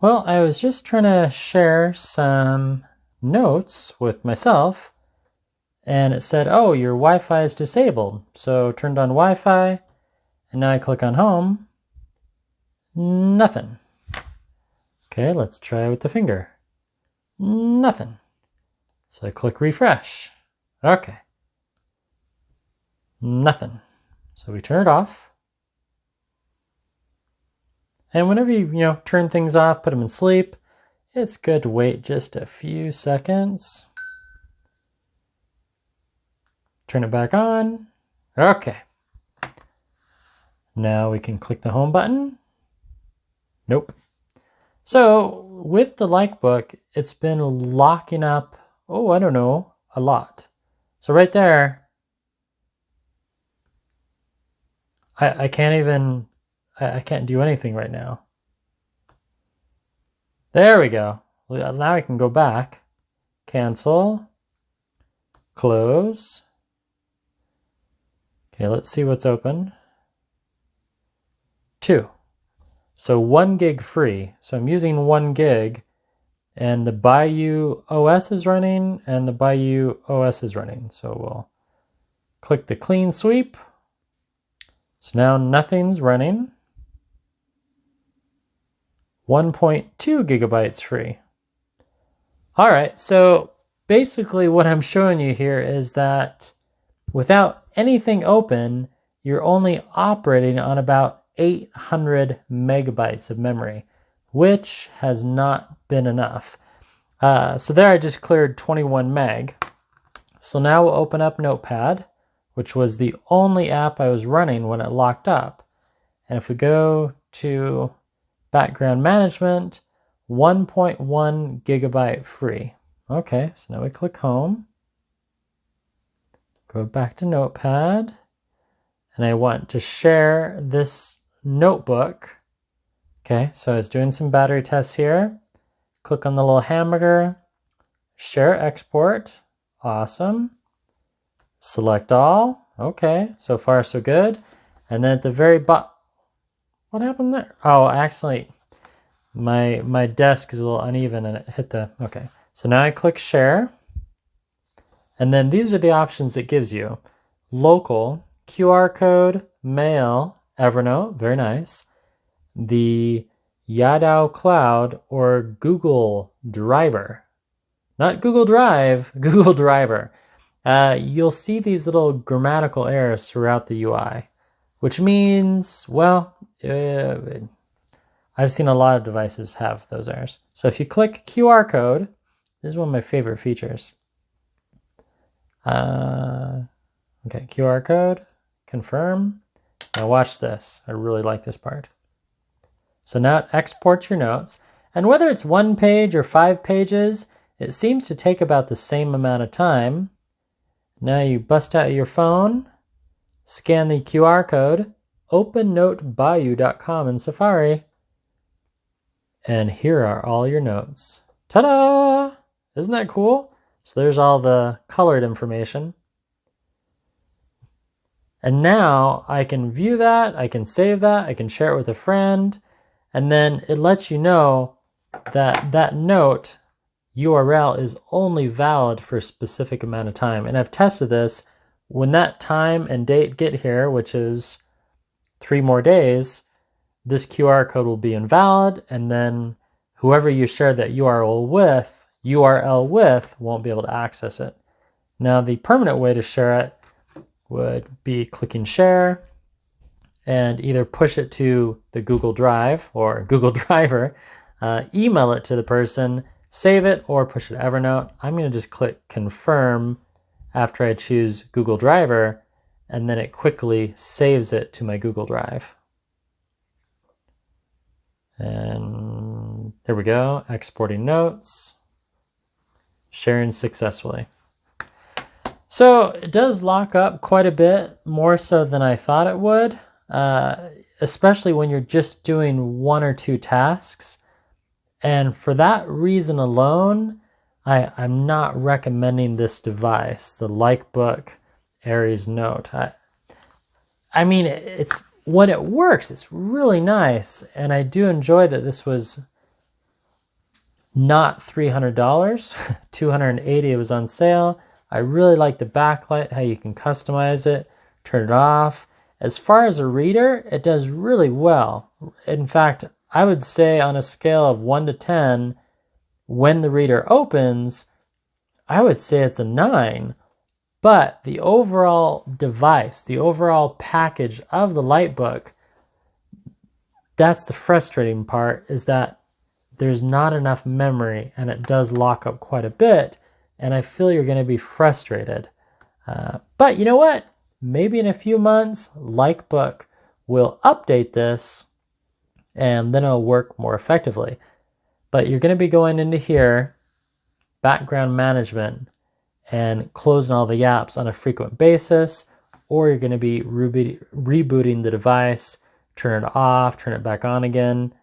Well, I was just trying to share some notes with myself, and it said, oh, your Wi-Fi is disabled. So turned on Wi-Fi, and now I click on home. Nothing. Okay, let's try with the finger. Nothing. So I click refresh. Okay. Nothing. So we turn it off. And whenever you turn things off, put them in sleep, it's good to wait just a few seconds. Turn it back on. Okay. Now we can click the home button. Nope. So with the Likebook, it's been locking up, I don't know, a lot. So right there, I can't do anything right now. There we go. Now I can go back, cancel, close. Okay, let's see what's open. 2. So 1 gig free. So I'm using 1 gig, and the Bayou OS is running, and the Bayou OS is running. So we'll click the clean sweep. So now nothing's running. 1.2 gigabytes free. All right, so basically what I'm showing you here is that without anything open, you're only operating on about 800 megabytes of memory, which has not been enough. So there I just cleared 21 meg. So now we'll open up Notepad, which was the only app I was running when it locked up. And if we go to background management, 1.1 gigabyte free. Okay, so now we click home. Go back to Notepad. And I want to share this notebook. Okay, so I was doing some battery tests here. Click on the little hamburger. Share export. Awesome. Select all. Okay, so far so good. And then at the very bottom, what happened there? Oh, accidentally, my desk is a little uneven and it hit the, okay. So now I click share. And then these are the options it gives you. Local, QR code, mail, Evernote, very nice. The Yadao Cloud or Google Driver. Not Google Drive, Google Driver. You'll see these little grammatical errors throughout the UI, which means, well, I've seen a lot of devices have those errors. So if you click QR code, this is one of my favorite features. Okay, QR code, confirm. Now watch this. I really like this part. So now it exports your notes. And whether it's 1 page or 5 pages, it seems to take about the same amount of time. Now you bust out your phone, scan the QR code, open notebayou.com in Safari, and here are all your notes. Ta-da! Isn't that cool? So there's all the colored information. And now I can view that, I can save that, I can share it with a friend, and then it lets you know that that note URL is only valid for a specific amount of time. And I've tested this. When that time and date get here, which is 3 more days, this QR code will be invalid, and then whoever you share that URL with won't be able to access it. Now the permanent way to share it would be clicking share and either push it to the Google Drive or Google Driver, email it to the person, save it, or push it to Evernote. I'm going to just click confirm after I choose Google Driver, and then it quickly saves it to my Google Drive. And there we go, exporting notes, sharing successfully. So it does lock up quite a bit, more so than I thought it would, especially when you're just doing 1 or 2 tasks. And for that reason alone, I'm not recommending this device, the Likebook Ares Note. I mean, it's when it works, it's really nice. And I do enjoy that this was not $300, $280. It was on sale. I really like the backlight, how you can customize it, turn it off. As far as a reader, it does really well. In fact, I would say on a scale of 1 to 10, when the reader opens, I would say it's a 9. But the overall device, the overall package of the Likebook, that's the frustrating part, is that there's not enough memory and it does lock up quite a bit. And I feel you're going to be frustrated. But you know what? Maybe in a few months, Likebook will update this and then it'll work more effectively. But you're going to be going into here, background management, and closing all the apps on a frequent basis, or you're going to be rebooting the device, turn it off, turn it back on again.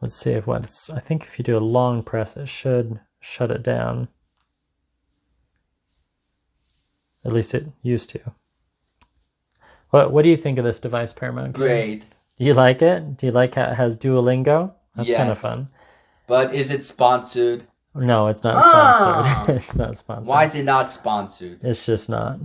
Let's see if I think if you do a long press, it should shut it down. At least it used to. What do you think of this device, Paramount? Great. You like it? Do you like how it has Duolingo? That's Yes. kind of fun. But is it sponsored? No, it's not sponsored. It's not sponsored. Why is it not sponsored? It's just not.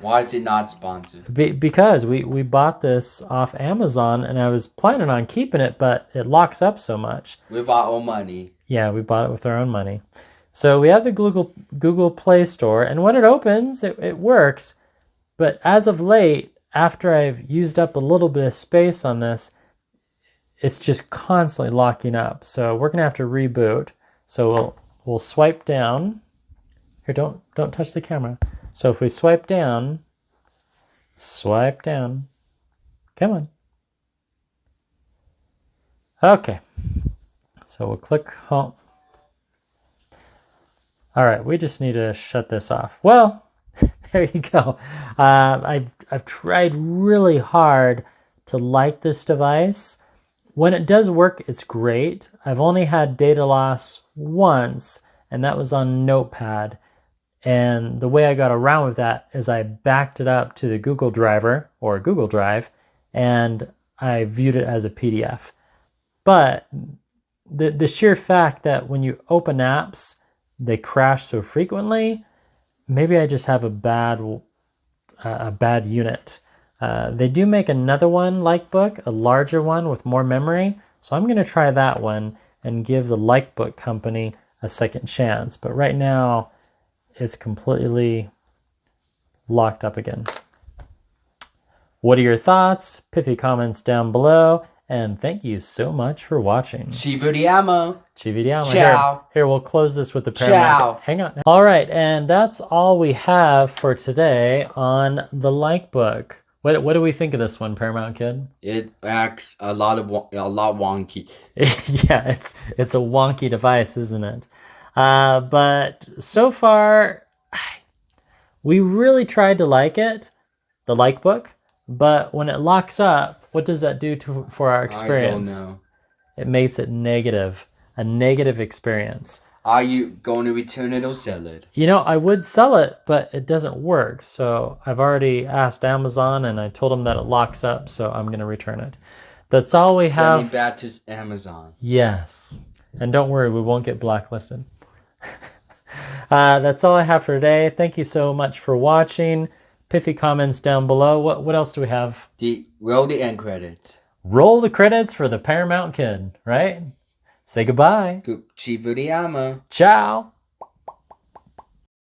Why is it not sponsored? Because we bought this off Amazon and I was planning on keeping it, but it locks up so much. With our own money. Yeah, we bought it with our own money. So we have the Google Play Store, and when it opens, it works. But as of late, after I've used up a little bit of space on this, it's just constantly locking up. So we're gonna have to reboot. So we'll swipe down. Here, don't touch the camera. So if we swipe down, come on. Okay, so we'll click home. All right, we just need to shut this off. Well, there you go. I've tried really hard to like this device. When it does work, it's great. I've only had data loss once, and that was on Notepad. And the way I got around with that is I backed it up to the Google Driver or Google Drive, and I viewed it as a PDF. But the sheer fact that when you open apps, they crash so frequently, maybe I just have a bad unit. They do make another one, Likebook, a larger one with more memory. So I'm going to try that one and give the Likebook company a second chance. But right now, it's completely locked up again. What are your thoughts? Pithy comments down below. And thank you so much for watching. Ci vediamo. Ci vediamo. Ciao. Here, we'll close this with the Paramount. Ciao. Hang on. All right, and that's all we have for today on the Likebook. What do we think of this one, Paramount Kid? It acts a lot wonky. Yeah, it's a wonky device, isn't it? But so far, we really tried to like it, the Likebook. But when it locks up, what does that do for our experience? I don't know. It makes it negative, a negative experience. Are you going to return it or sell it? You know, I would sell it, but it doesn't work. So I've already asked Amazon and I told them that it locks up, so I'm going to return it. That's all we have. Send it back to Amazon. Yes. And don't worry, we won't get blacklisted. That's all I have for today. Thank you so much for watching. Pithy comments down below. What else do we have? Roll the end credits. Roll the credits for the Paramount Kid, right? Say goodbye. Ci vediamo. Ciao.